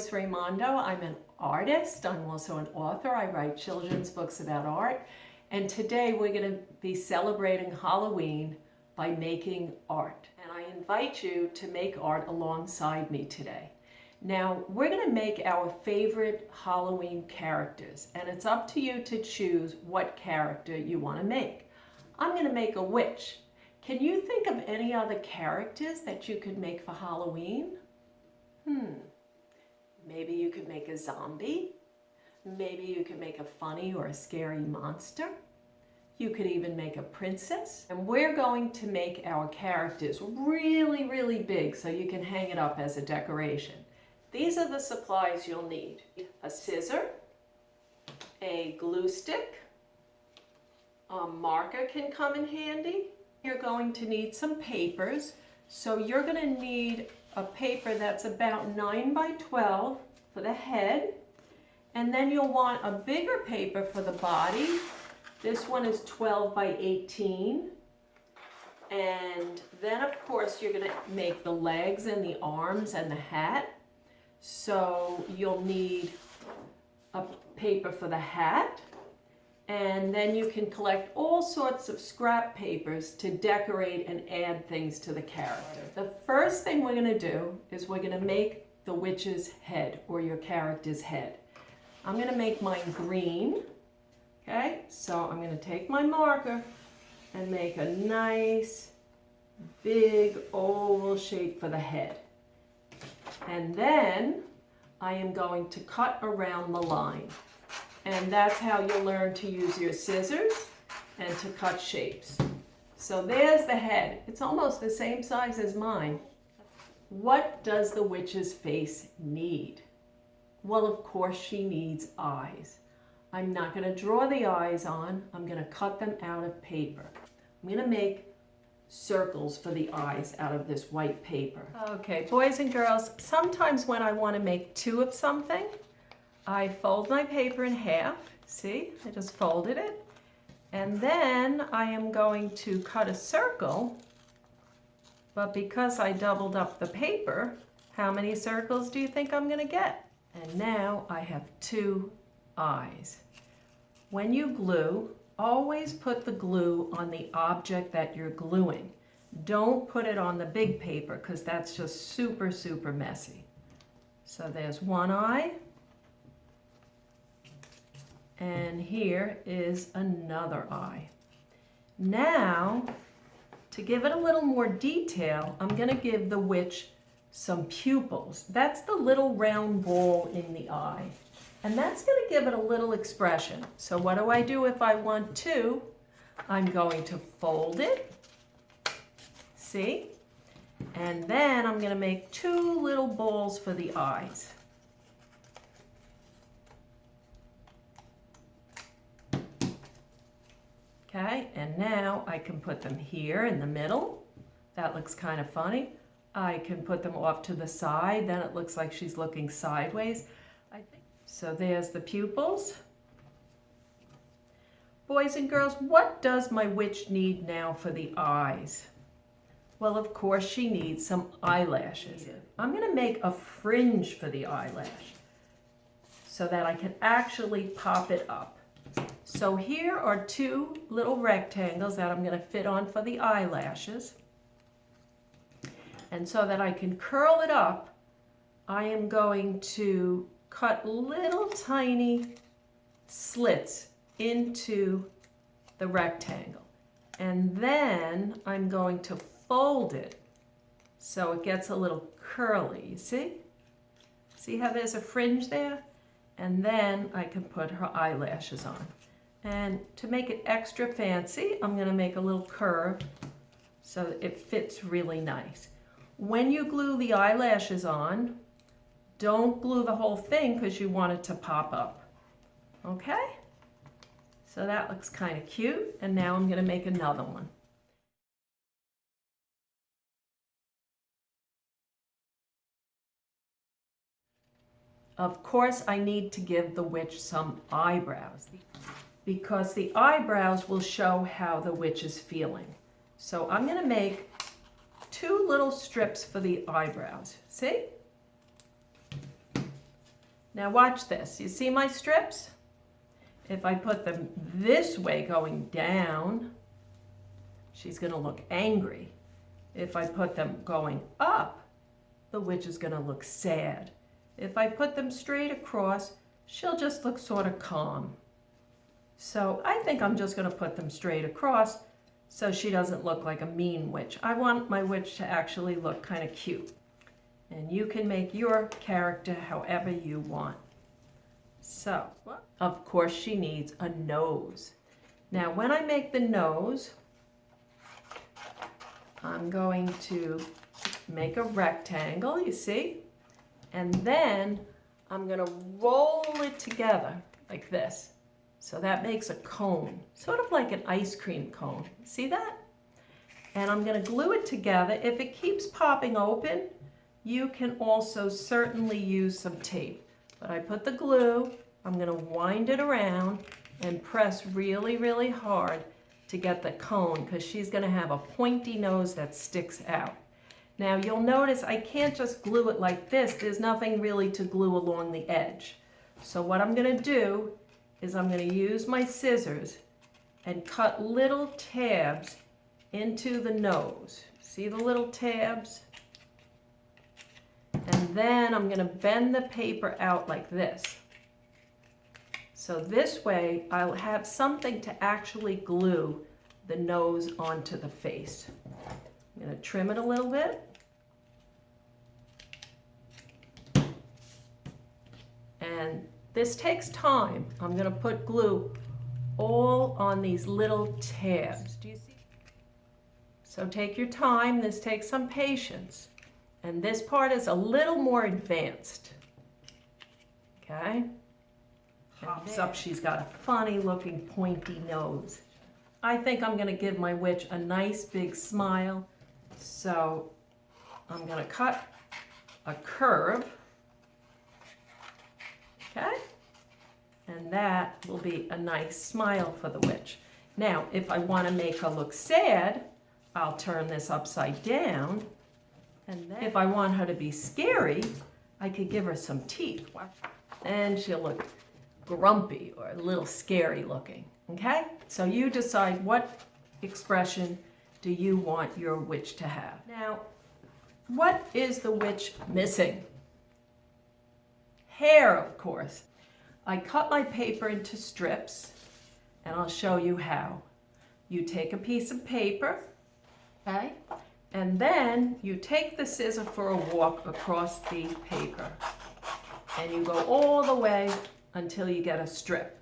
Joyce Raimondo. I'm an artist. I'm also an author. I write children's books about art. And today we're going to be celebrating Halloween by making art. And I invite you to make art alongside me today. Now, we're going to make our favorite Halloween characters, and it's up to you to choose what character you want to make. I'm going to make a witch. Can you think of any other characters that you could make for Halloween? Maybe you could make a zombie. Maybe you could make a funny or a scary monster. You could even make a princess. And we're going to make our characters really, really big so you can hang it up as a decoration. These are the supplies you'll need. A scissor, a glue stick, a marker can come in handy. You're going to need some papers. So you're going to need a paper that's about 9 by 12 for the head. And then you'll want a bigger paper for the body. This one is 12 by 18. And then of course you're going to make the legs and the arms and the hat. So you'll need a paper for the hat, and then you can collect all sorts of scrap papers to decorate and add things to the character. The first thing we're going to do is we're going to make the witch's head, or your character's head. I'm going to make mine green. Okay, so I'm going to take my marker and make a nice big oval shape for the head. And then I am going to cut around the line. And that's how you'll learn to use your scissors and to cut shapes. So there's the head. It's almost the same size as mine. What does the witch's face need? Well, of course she needs eyes. I'm not going to draw the eyes on. I'm going to cut them out of paper. I'm going to make circles for the eyes out of this white paper. Okay, boys and girls, sometimes when I want to make two of something, I fold my paper in half. See, I just folded it. And then I am going to cut a circle, but because I doubled up the paper, how many circles do you think I'm going to get? And now I have two eyes. When you glue, always put the glue on the object that you're gluing. Don't put it on the big paper because that's just super, super messy. So there's one eye. And here is another eye. Now, to give it a little more detail, I'm going to give the witch some pupils. That's the little round ball in the eye. And that's going to give it a little expression. So what do I do if I want to? I'm going to fold it. See? And then I'm going to make two little balls for the eyes. Okay, and now I can put them here in the middle. That looks kind of funny. I can put them off to the side. Then it looks like she's looking sideways. So there's the pupils. Boys and girls, what does my witch need now for the eyes? Well, of course, she needs some eyelashes. I'm going to make a fringe for the eyelash so that I can actually pop it up. So here are two little rectangles that I'm going to fit on for the eyelashes. And so that I can curl it up, I am going to cut little tiny slits into the rectangle. And then I'm going to fold it so it gets a little curly. You see? See how there's a fringe there? And then I can put her eyelashes on. And to make it extra fancy, I'm going to make a little curve so that it fits really nice. When you glue the eyelashes on, don't glue the whole thing because you want it to pop up. Okay? So that looks kind of cute. And now I'm going to make another one. Of course, I need to give the witch some eyebrows because the eyebrows will show how the witch is feeling. So I'm going to make two little strips for the eyebrows. See? Now watch this. You see my strips? If I put them this way going down, she's going to look angry. If I put them going up, the witch is going to look sad. If I put them straight across, she'll just look sort of calm. So I think I'm just going to put them straight across so she doesn't look like a mean witch. I want my witch to actually look kind of cute. And you can make your character however you want. So, of course, she needs a nose. Now, when I make the nose, I'm going to make a rectangle, you see? And then I'm going to roll it together like this. So that makes a cone, sort of like an ice cream cone. See that? And I'm going to glue it together. If it keeps popping open, you can also certainly use some tape. But I put the glue, I'm going to wind it around and press really, really hard to get the cone because she's going to have a pointy nose that sticks out. Now you'll notice I can't just glue it like this. There's nothing really to glue along the edge. So what I'm going to do is I'm going to use my scissors and cut little tabs into the nose. See the little tabs? And then I'm going to bend the paper out like this. So this way I'll have something to actually glue the nose onto the face. I'm going to trim it a little bit. And this takes time. I'm going to put glue all on these little tabs. Do you see? So take your time. This takes some patience. And this part is a little more advanced. Okay? Pops up, she's got a funny looking pointy nose. I think I'm going to give my witch a nice big smile. So I'm going to cut a curve. Okay? And that will be a nice smile for the witch. Now, if I want to make her look sad, I'll turn this upside down. And then if I want her to be scary, I could give her some teeth. And she'll look grumpy or a little scary looking. Okay? So you decide what expression do you want your witch to have. Now, what is the witch missing? Hair, of course. I cut my paper into strips, and I'll show you how. You take a piece of paper, okay? And then you take the scissor for a walk across the paper. And you go all the way until you get a strip.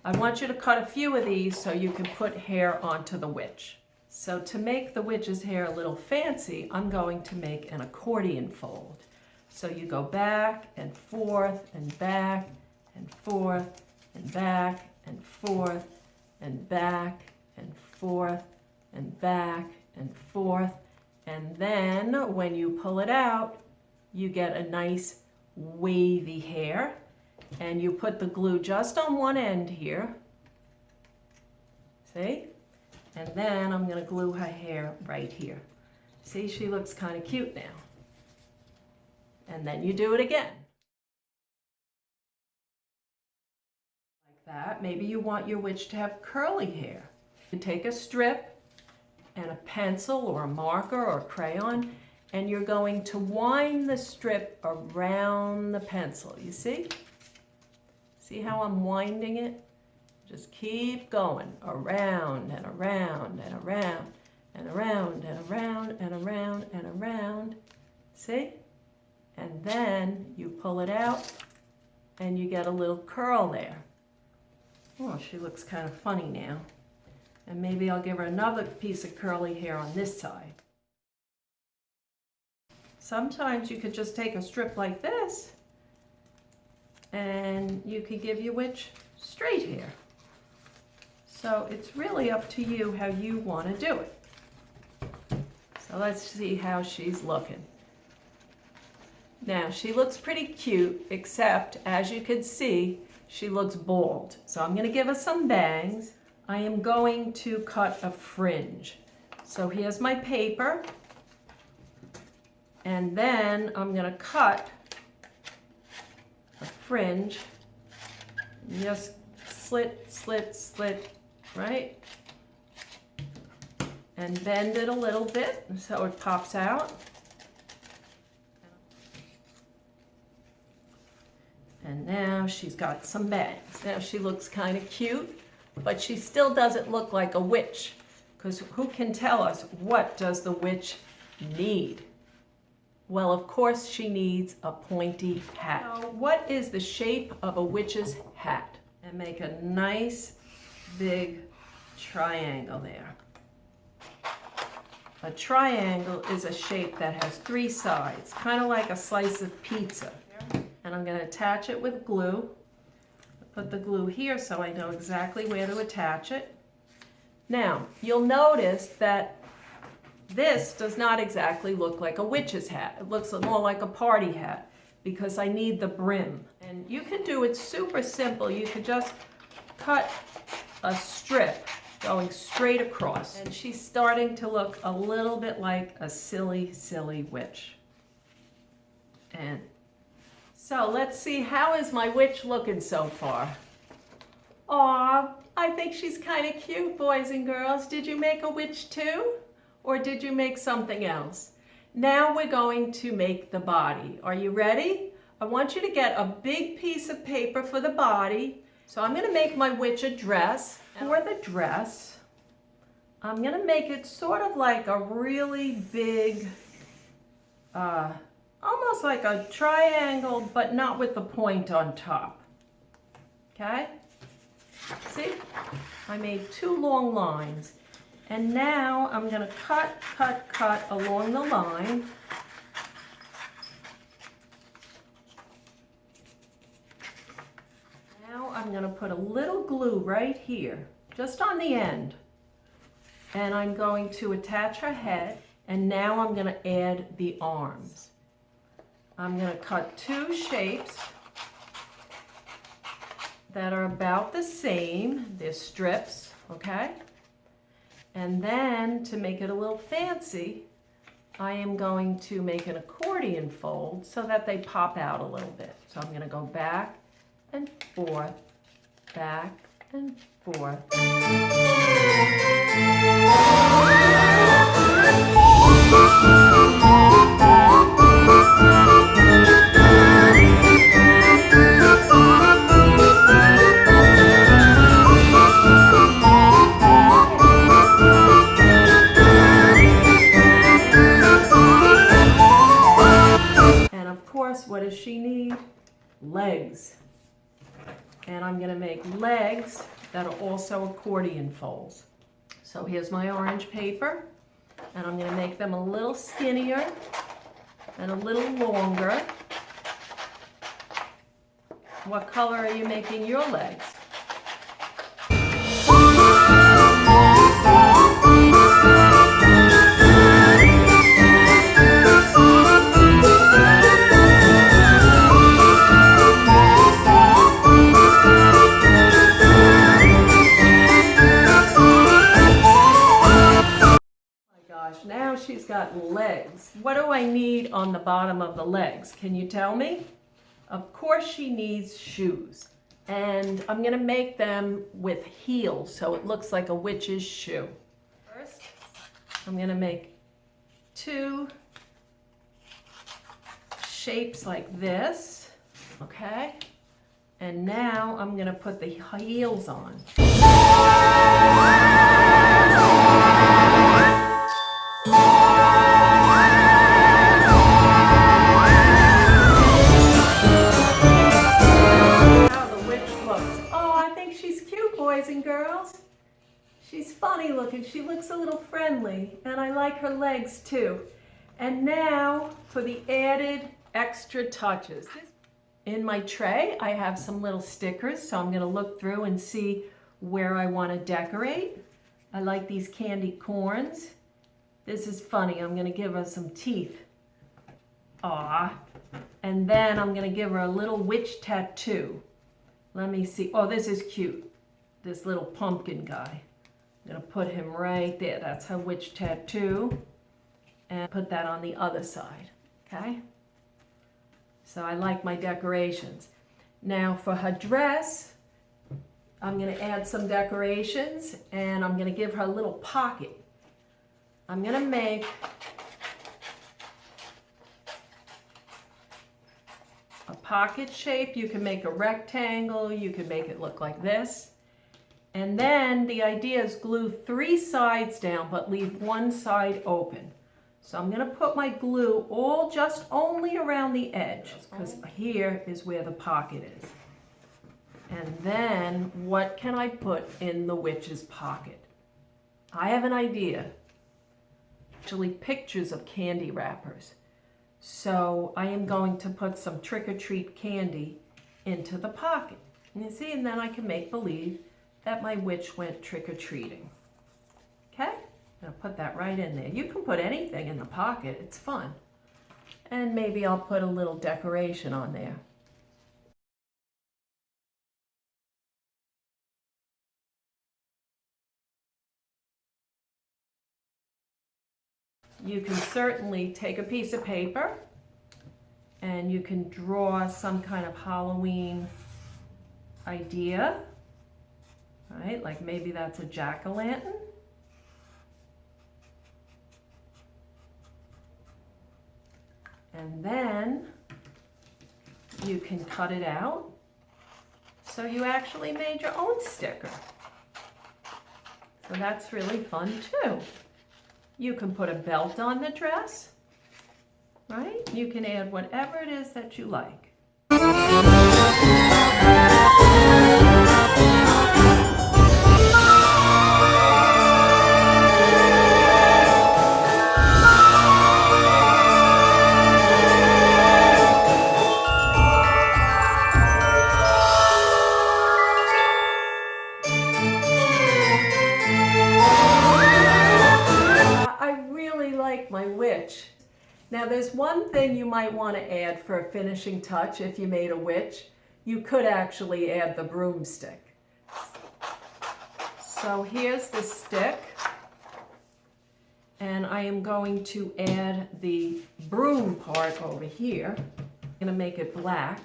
I want you to cut a few of these so you can put hair onto the witch. So to make the witch's hair a little fancy, I'm going to make an accordion fold. So you go back and forth and back and forth and back and forth and back and forth and back and forth. And then when you pull it out, you get a nice wavy hair. And you put the glue just on one end here. See? And then I'm going to glue her hair right here. See, she looks kind of cute now. And then you do it again. Like that. Maybe you want your witch to have curly hair. You take a strip and a pencil or a marker or a crayon, and you're going to wind the strip around the pencil. You see? See how I'm winding it? Just keep going around and around and around and around and around and around and around. See? And then you pull it out and you get a little curl there. Oh, she looks kind of funny now. And maybe I'll give her another piece of curly hair on this side. Sometimes you could just take a strip like this and you could give your witch straight hair. So it's really up to you how you want to do it. So let's see how she's looking. Now she looks pretty cute, except as you can see, she looks bald. So I'm going to give her some bangs. I am going to cut a fringe. So here's my paper. And then I'm going to cut a fringe. Just slit, slit, slit, right? And bend it a little bit so it pops out. And now she's got some bangs. Now she looks kind of cute, but she still doesn't look like a witch, because who can tell us what does the witch need? Well, of course she needs a pointy hat. Now, what is the shape of a witch's hat? And make a nice big triangle there. A triangle is a shape that has 3 sides, kind of like a slice of pizza. And I'm going to attach it with glue. Put the glue here so I know exactly where to attach it. Now, you'll notice that this does not exactly look like a witch's hat. It looks more like a party hat because I need the brim. And you can do it super simple. You could just cut a strip going straight across. And she's starting to look a little bit like a silly, silly witch. And so let's see, how is my witch looking so far? Aw, I think she's kind of cute, boys and girls. Did you make a witch too? Or did you make something else? Now we're going to make the body. Are you ready? I want you to get a big piece of paper for the body. So I'm going to make my witch a dress. For the dress, I'm going to make it sort of like a really big, almost like a triangle, but not with the point on top. Okay? See? I made 2 long lines. And now I'm going to cut, cut, cut along the line. Now I'm going to put a little glue right here, just on the end. And I'm going to attach her head. And now I'm going to add the arms. I'm going to cut 2 shapes that are about the same. They're strips, okay? And then, to make it a little fancy, I am going to make an accordion fold so that they pop out a little bit. So I'm going to go back and forth, back and forth. What does she need? Legs. And I'm going to make legs that are also accordion folds. So here's my orange paper, and I'm going to make them a little skinnier and a little longer. What color are you making your legs? Now she's got legs. What do I need on the bottom of the legs? Can you tell me? Of course she needs shoes. And I'm going to make them with heels so it looks like a witch's shoe. First, I'm going to make 2 shapes like this, okay? And now I'm going to put the heels on. Boys and girls, she's funny looking. She looks a little friendly, and I like her legs too. And now for the added extra touches. In my tray, I have some little stickers, so I'm going to look through and see where I want to decorate. I like these candy corns. This is funny. I'm going to give her some teeth. Aww. And then I'm going to give her a little witch tattoo. Let me see. Oh, this is cute. This little pumpkin guy. I'm going to put him right there. That's her witch tattoo. And put that on the other side. Okay? So I like my decorations. Now for her dress, I'm going to add some decorations and I'm going to give her a little pocket. I'm going to make a pocket shape. You can make a rectangle, you can make it look like this. And then the idea is glue 3 sides down but leave one side open. So I'm going to put my glue all just only around the edge because here is where the pocket is. And then what can I put in the witch's pocket? I have an idea. Actually, pictures of candy wrappers. So I am going to put some trick-or-treat candy into the pocket. And you see, and then I can make believe that my witch went trick-or-treating. Okay? I'll put that right in there. You can put anything in the pocket. It's fun. And maybe I'll put a little decoration on there. You can certainly take a piece of paper and you can draw some kind of Halloween idea, right? Like maybe that's a jack-o'-lantern. And then you can cut it out. So you actually made your own sticker. So that's really fun too. You can put a belt on the dress, right? You can add whatever it is that you like. My witch. Now there's one thing you might want to add for a finishing touch if you made a witch. You could actually add the broomstick. So here's the stick and I am going to add the broom part over here. I'm going to make it black.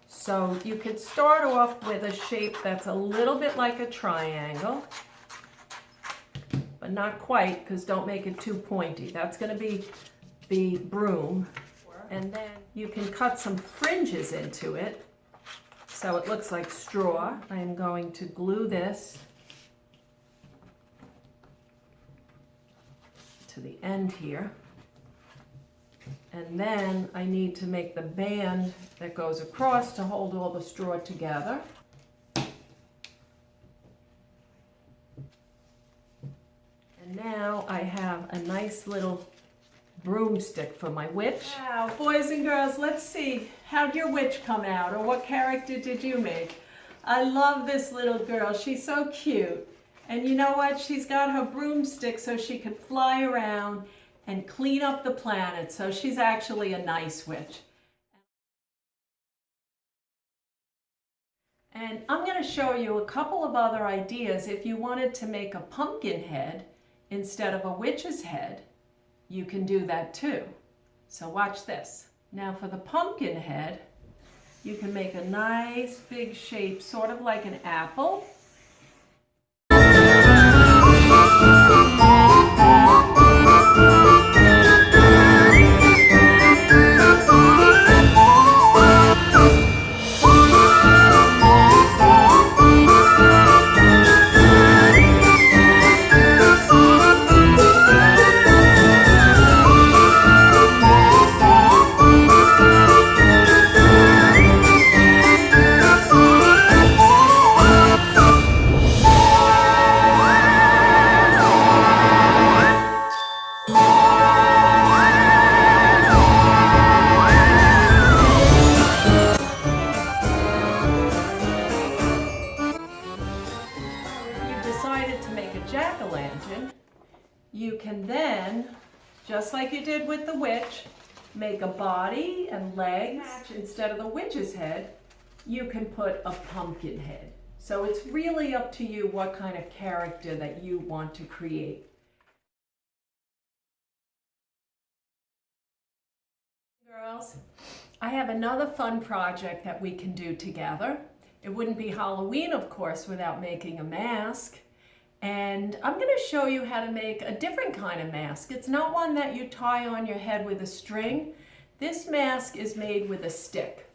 So you could start off with a shape that's a little bit like a triangle. But not quite, because don't make it too pointy. That's going to be the broom. And then you can cut some fringes into it so it looks like straw. I am going to glue this to the end here. And then I need to make the band that goes across to hold all the straw together. Now I have a nice little broomstick for my witch. Wow, boys and girls, let's see. How'd your witch come out, or what character did you make? I love this little girl. She's so cute. And you know what? She's got her broomstick so she can fly around and clean up the planet. So she's actually a nice witch. And I'm going to show you a couple of other ideas if you wanted to make a pumpkin head instead of a witch's head. You can do that too. So watch this. Now for the pumpkin head, you can make a nice big shape, sort of like an apple. Jack-o'-lantern, you can then, just like you did with the witch, make a body and legs. Instead of the witch's head, you can put a pumpkin head. So it's really up to you what kind of character that you want to create. Girls, I have another fun project that we can do together. It wouldn't be Halloween, of course, without making a mask. And I'm going to show you how to make a different kind of mask. It's not one that you tie on your head with a string. This mask is made with a stick.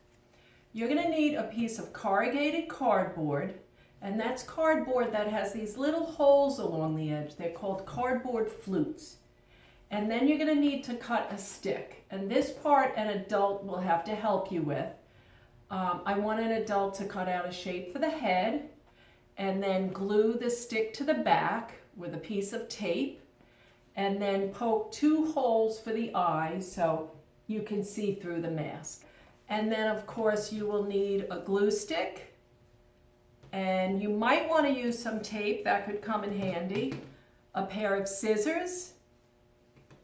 You're going to need a piece of corrugated cardboard, and that's cardboard that has these little holes along the edge. They're called cardboard flutes. And then you're going to need to cut a stick. And this part an adult will have to help you with. I want an adult to cut out a shape for the head and then glue the stick to the back with a piece of tape and then poke 2 holes for the eyes so you can see through the mask. And then of course you will need a glue stick, and you might want to use some tape, that could come in handy, a pair of scissors,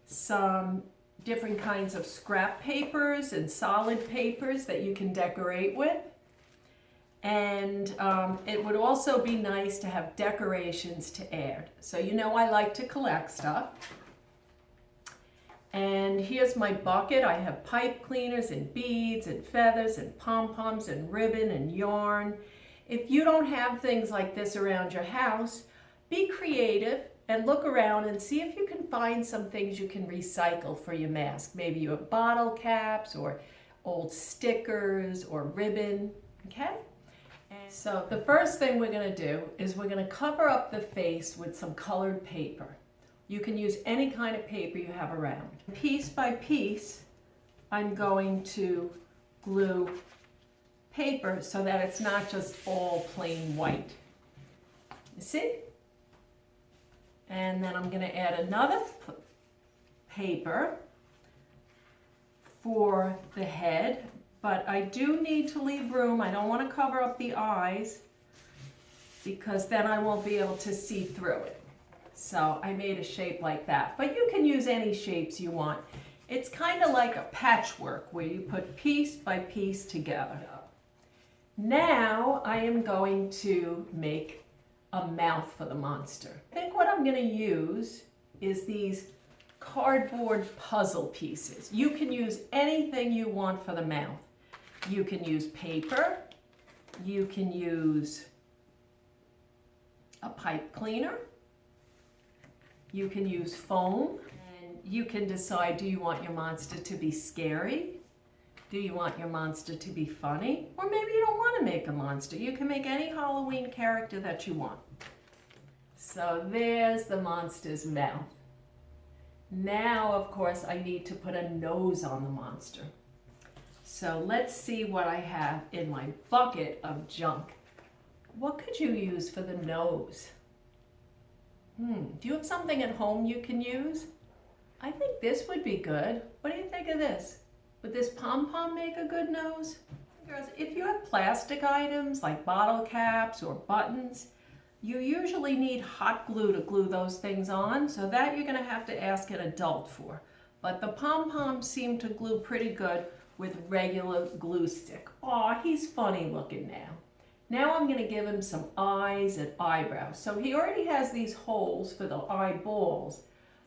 some different kinds of scrap papers and solid papers that you can decorate with. And it would also be nice to have decorations to add. So you know I like to collect stuff. And here's my bucket. I have pipe cleaners and beads and feathers and pom-poms and ribbon and yarn. If you don't have things like this around your house, be creative and look around and see if you can find some things you can recycle for your mask. Maybe you have bottle caps or old stickers or ribbon, okay? And so the first thing we're gonna do is we're gonna cover up the face with some colored paper. You can use any kind of paper you have around. Piece by piece, I'm going to glue paper so that it's not just all plain white. You see? And then I'm going to add another paper for the head, but I do need to leave room. I don't want to cover up the eyes because then I won't be able to see through it. So I made a shape like that, but you can use any shapes you want. It's kind of like a patchwork where you put piece by piece together. Now I am going to make a mouth for the monster. I think what I'm going to use is these cardboard puzzle pieces. You can use anything you want for the mouth. You can use paper, you can use a pipe cleaner, you can use foam, and you can decide, do you want your monster to be scary? Do you want your monster to be funny? Or maybe you don't want to make a monster. You can make any Halloween character that you want. So there's the monster's mouth. Now, of course, I need to put a nose on the monster. So let's see what I have in my bucket of junk. What could you use for the nose? Do you have something at home you can use? I think this would be good. What do you think of this? Would this pom-pom make a good nose? Girls, if you have plastic items like bottle caps or buttons, you usually need hot glue to glue those things on, so that you're going to have to ask an adult for. But the pom-poms seem to glue pretty good with regular glue stick. Aw, he's funny looking now. Now I'm going to give him some eyes and eyebrows. So he already has these holes for the eyeballs,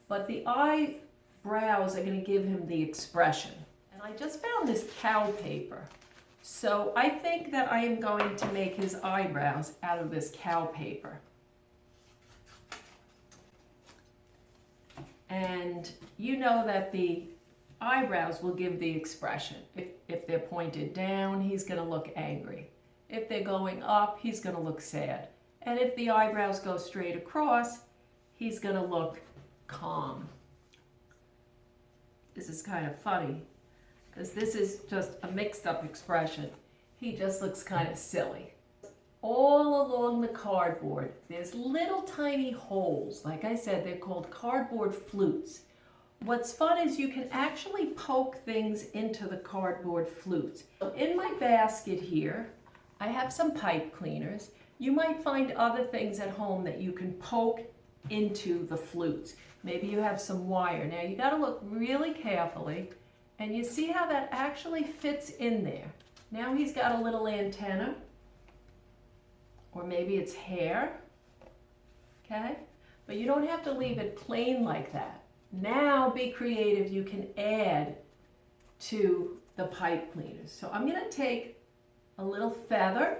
but the eyebrows are going to give him the expression. And I just found this cow paper. So I think that I am going to make his eyebrows out of this cow paper. And you know that the eyebrows will give the expression. If they're pointed down, he's going to look angry. If they're going up, he's going to look sad. And if the eyebrows go straight across, he's going to look calm. This is kind of funny, because this is just a mixed up expression. He just looks kind of silly. All along the cardboard, there's little tiny holes. Like I said, they're called cardboard flutes. What's fun is you can actually poke things into the cardboard flutes. In my basket here, I have some pipe cleaners. You might find other things at home that you can poke into the flutes. Maybe you have some wire. Now you got to look really carefully, and you see how that actually fits in there. Now he's got a little antenna, or maybe it's hair, okay? But you don't have to leave it plain like that. Now be creative. You can add to the pipe cleaners. So I'm going to take a little feather,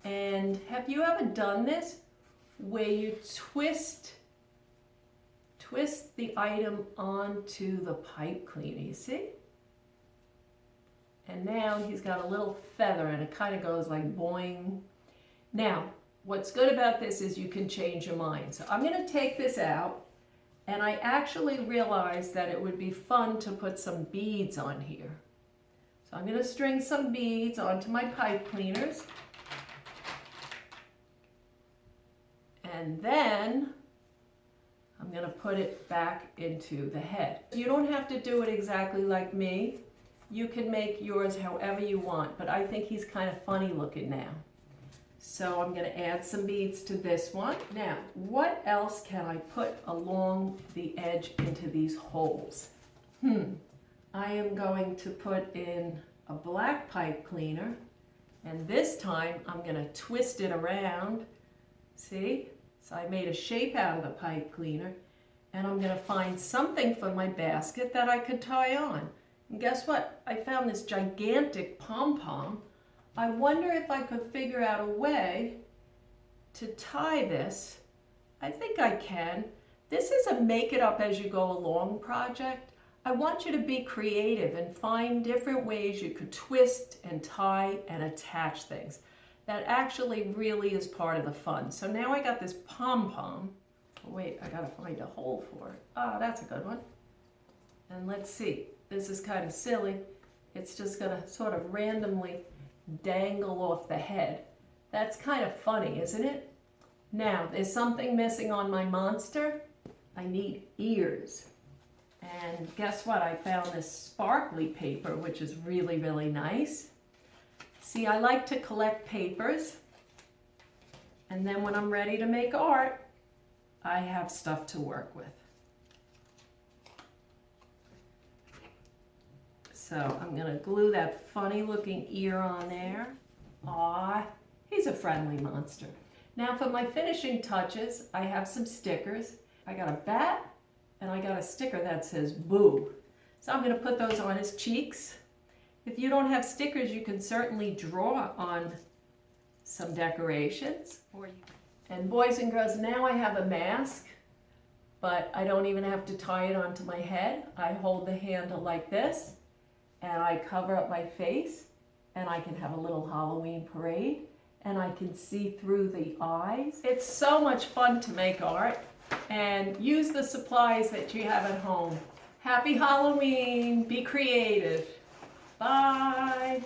and have you ever done this where you twist the item onto the pipe cleaner, you see? And now he's got a little feather and it kind of goes like boing. Now, what's good about this is you can change your mind. So I'm going to take this out, and I actually realized that it would be fun to put some beads on here. So I'm going to string some beads onto my pipe cleaners. And then I'm going to put it back into the head. You don't have to do it exactly like me. You can make yours however you want, but I think he's kind of funny looking now. So I'm going to add some beads to this one. Now, what else can I put along the edge into these holes? I am going to put in a black pipe cleaner, and this time I'm going to twist it around. See? So I made a shape out of the pipe cleaner, and I'm going to find something for my basket that I could tie on. And guess what? I found this gigantic pom-pom. I wonder if I could figure out a way to tie this. I think I can. This is a make it up as you go along project. I want you to be creative and find different ways you could twist and tie and attach things. That actually really is part of the fun. So now I got this pom-pom. Oh, wait, I gotta find a hole for it. Ah, that's a good one. And let's see. This is kind of silly. It's just gonna sort of randomly dangle off the head. That's kind of funny, isn't it? Now, there's something missing on my monster. I need ears. And guess what? I found this sparkly paper, which is really, really nice. See, I like to collect papers, and then when I'm ready to make art, I have stuff to work with. So I'm going to glue that funny looking ear on there. Aw, he's a friendly monster. Now for my finishing touches, I have some stickers. I got a bat, and I got a sticker that says boo. So I'm going to put those on his cheeks. If you don't have stickers, you can certainly draw on some decorations. And boys and girls, now I have a mask, but I don't even have to tie it onto my head. I hold the handle like this, and I cover up my face, and I can have a little Halloween parade, and I can see through the eyes. It's so much fun to make art, and use the supplies that you have at home. Happy Halloween! Be creative! Bye!